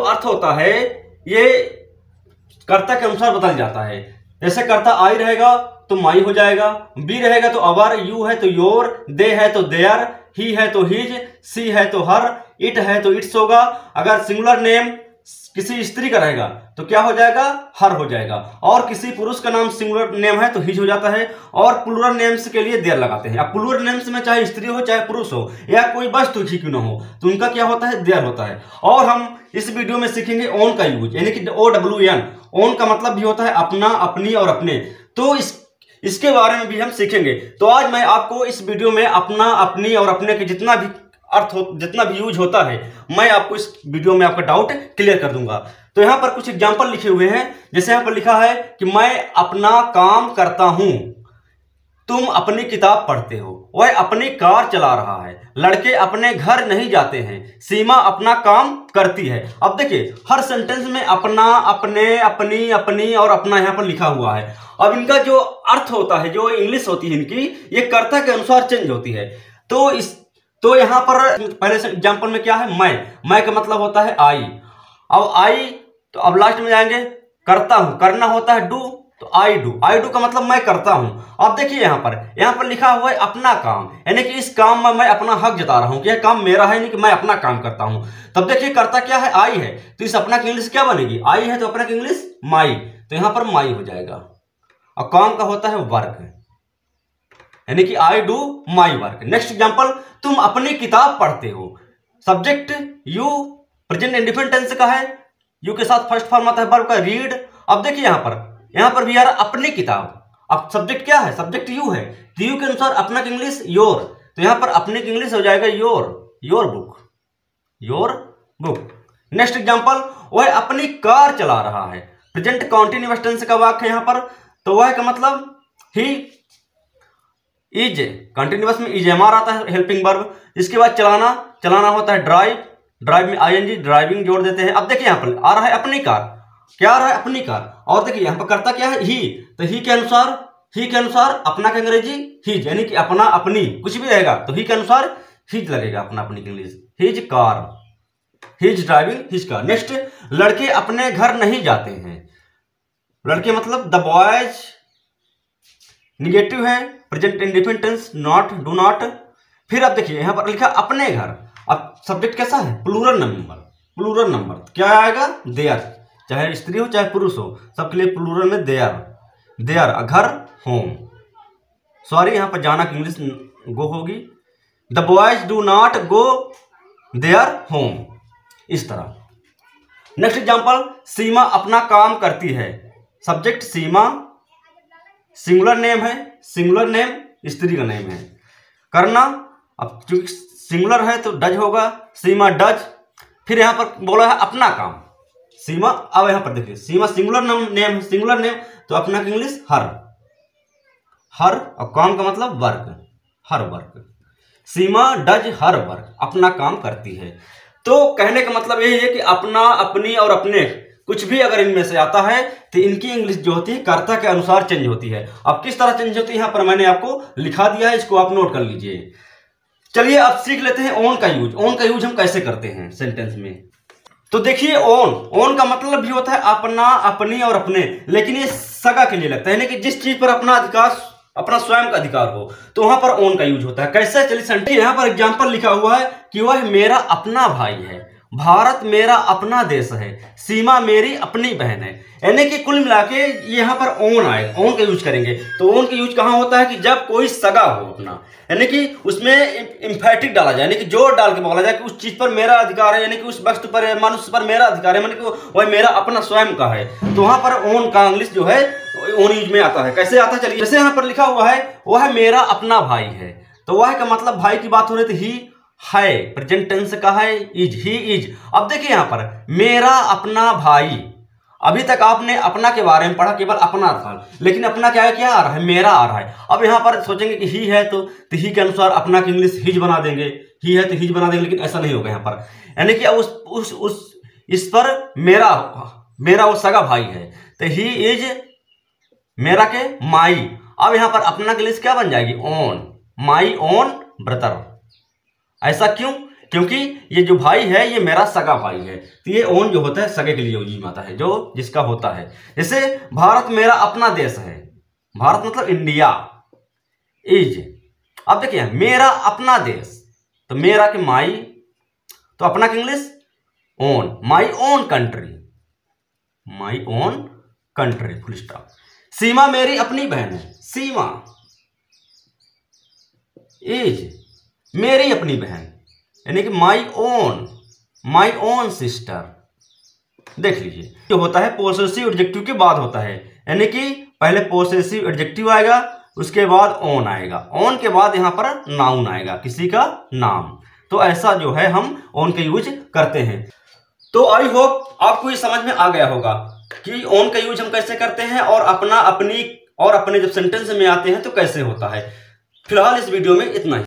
अर्थ होता है ये कर्ता के अनुसार बदल जाता है। जैसे कर्ता आई रहेगा तो माई हो जाएगा, बी रहेगा तो अवर, यू है तो योर, दे है तो देयर, ही है तो हिज, सी है तो हर, इट है तो इट्स होगा। अगर सिंगुलर नेम किसी स्त्री का रहेगा तो क्या हो जाएगा, हर हो जाएगा। और किसी पुरुष का नाम सिंगुलर नेम है तो हिज हो जाता है। और प्लूरल नेम्स के लिए देयर लगाते हैं। अब प्लूरल नेम्स में चाहे स्त्री हो चाहे पुरुष हो या कोई वस्तु ही क्यों ना हो तो उनका क्या होता है, देयर होता है। और हम इस वीडियो में सीखेंगे ओन का यूज, यानी कि OWN। ओन का मतलब भी होता है अपना, अपनी और अपने। तो इसके बारे में भी हम सीखेंगे। तो आज मैं आपको इस वीडियो में अपना, अपनी और अपने के जितना भी अर्थ हो, जितना भी यूज होता है, मैं आपको इस वीडियो में आपका डाउट क्लियर कर दूंगा। तो यहां पर कुछ एग्जांपल लिखे हुए हैं। जैसे यहां पर लिखा है कि मैं अपना काम करता हूं, तुम अपनी किताब पढ़ते हो, वह अपनी कार चला रहा है, लड़के अपने घर नहीं जाते हैं, सीमा अपना काम करती है। अब देखिए हर सेंटेंस में अपना, अपने, अपनी, अपनी और अपना यहां पर लिखा हुआ है। अब इनका जो अर्थ होता है, जो इंग्लिश होती है इनकी, ये कर्ता के अनुसार चेंज होती है। तो यहां पर पहले से एग्जांपल में क्या है, मैं का मतलब होता है आई। अब आई तो अब लास्ट में जाएंगे, करता हूं, करना होता है डू, तो आई डू का मतलब मैं करता हूं। अब देखिए यहां पर लिखा हुआ है अपना काम, यानी कि इस काम में मैं अपना हक जता रहा हूं कि यह काम मेरा है, यानी कि मैं अपना काम करता हूं। तब देखिए करता क्या है, आई है, तो इस अपना की इंग्लिश क्या बनेगी, आई है तो अपना की इंग्लिश माई, तो यहां पर माई हो जाएगा। और काम का होता है वर्क, यानी कि I do my work. Next example, तुम अपनी किताब पढ़ते हो, subject you, present indefinite tense का है, यू के साथ फर्स्ट फॉर्म आता है वर्ब का, रीड। अब देखिए यहां पर भी आ रहा अपनी किताब। अब सब्जेक्ट क्या है, सब्जेक्ट यू है, तो यू के अनुसार अपना की इंग्लिश योर, तो यहां पर अपनी की इंग्लिश हो जाएगा योर बुक। नेक्स्ट एग्जांपल, वह अपनी कार चला रहा है, प्रेजेंट कॉन्टिन्यूअस टेंस का वाक्य है यहां पर, तो वह का मतलब ही इज, कंटिन्यूअस में इज एमआर आता है, हेल्पिंग वर्ब। इसके बाद चलाना होता है ड्राइव में आईएनजी, ड्राइविंग जोड़ देते हैं। अब देखिए यहां पर आ रहा है अपनी कार, क्या आ रहा है, अपनी कार। और देखिए यहां पर करता क्या है, ही, तो ही के अनुसार अपना का अंग्रेजी हिज, यानी कि अपना, अपनी कुछ भी रहेगा तो ही के अनुसार हिज लगेगा, अपना अपनी की English his car, his driving his car. Next, लड़के अपने घर नहीं जाते हैं, लड़के मतलब द बॉयज, निगेटिव है, present indefinite tense, not, do not. फिर अब देखिए यहां पर लिखा अपने घर, अब सब्जेक्ट कैसा है, प्लूरल नंबर क्या आएगा, देयर, चाहे स्त्री हो चाहे पुरुष हो, सबके लिए प्लूरल में देयर। घर, होम, सॉरी यहां पर जाना की इंग्लिश गो होगी, the boys do not go their home, इस तरह। नेक्स्ट एग्जांपल, सीमा अपना काम करती है, सब्जेक्ट सीमा, सिंगुलर नेम है, सिंगुलर नेम स्त्री का नेम है। करना, अब चूंकि सिंगुलर है तो डज होगा, सीमा डज। फिर यहां पर बोला है अपना काम, सीमा। अब यहां पर देखिए सीमा सिंगुलर नेम तो अपना की इंग्लिश हर, और काम का मतलब her work. Seema does her work, अपना काम करती है। तो कहने का मतलब यही है कि अपना, अपनी और अपने कुछ भी अगर इनमें से आता है तो इनकी इंग्लिश जो होती है कर्ता के अनुसार चेंज होती है। अब किस तरह चेंज होती है यहां पर मैंने आपको लिखा दिया है, इसको आप नोट कर लीजिए। चलिए अब सीख लेते हैं ओन का यूज हम कैसे करते हैं सेंटेंस में। तो देखिए ओन का मतलब भी होता है अपना, अपनी और अपने, लेकिन ये सगा के लिए लगता है, यानी कि जिस चीज पर अपना अधिकार, अपना स्वयं का अधिकार हो, तो वहां पर ओन का यूज होता है। कैसे, चलिए सेंटेंस यहां पर एग्जांपल लिखा हुआ है कि वह मेरा अपना भाई है, भारत मेरा अपना देश है, सीमा मेरी अपनी बहन है। यानी कि कुल मिला के यहाँ पर ओन आए, ओन का यूज करेंगे। तो ओन का यूज कहाँ होता है कि जब कोई सगा हो अपना, यानी कि उसमें इंफैटिक डाला जाए, यानी कि जोर डाल के बोला जाए कि उस चीज पर मेरा अधिकार है, यानी कि उस वस्तु पर, मनुष्य पर मेरा अधिकार है, यानी कि वह मेरा अपना स्वयं का है। तो वहां पर ओन का इंग्लिश जो है ओन यूज में आता है। कैसे आता है, चलिए जैसे यहाँ पर लिखा हुआ है वह मेरा अपना भाई है, तो वह का मतलब भाई की बात हो रही थी, ही है, प्रेजेंट टेंस का है, इज, ही इज। अब देखिए यहां पर मेरा अपना भाई, अभी तक आपने अपना के बारे में पढ़ा, केवल अपना था, लेकिन अपना क्या आ रहा है, मेरा आ रहा है। अब यहां पर सोचेंगे कि ही है तो ही के अनुसार अपना की इंग्लिश हिज बना देंगे, ही है तो हिज बना देंगे, लेकिन ऐसा नहीं होगा यहां पर। यानी कि उस इस पर मेरा वो सगा भाई है, तो ही इज मेरा के माई। अब यहां पर अपना की इंग्लिश क्या बन जाएगी, ओन, माई ओन ब्रदर। ऐसा क्यों, क्योंकि ये जो भाई है ये मेरा सगा भाई है, तो ये ओन जो होता है सगे के लिए यूज आता है, जो जिसका होता है। जैसे भारत मेरा अपना देश है, भारत मतलब इंडिया इज। अब देखिए मेरा अपना देश, तो मेरा के माई, तो अपना के English own, my own country, my own country, full stop. Seema मेरी अपनी बहन है, सीमा इज मेरी अपनी बहन, यानी कि माई ओन सिस्टर। देख लीजिए जो होता है पोसेसिव एडजेक्टिव के बाद होता है, यानी कि पहले पोसेसिव एडजेक्टिव आएगा, उसके बाद ओन आएगा, ओन के बाद यहां पर नाउन आएगा, किसी का नाम। तो ऐसा जो है हम ओन का यूज करते हैं। तो आई होप आपको ये समझ में आ गया होगा कि ओन का यूज हम कैसे करते हैं और अपना, अपनी और अपने जब सेंटेंस में आते हैं तो कैसे होता है। फिलहाल इस वीडियो में इतना ही।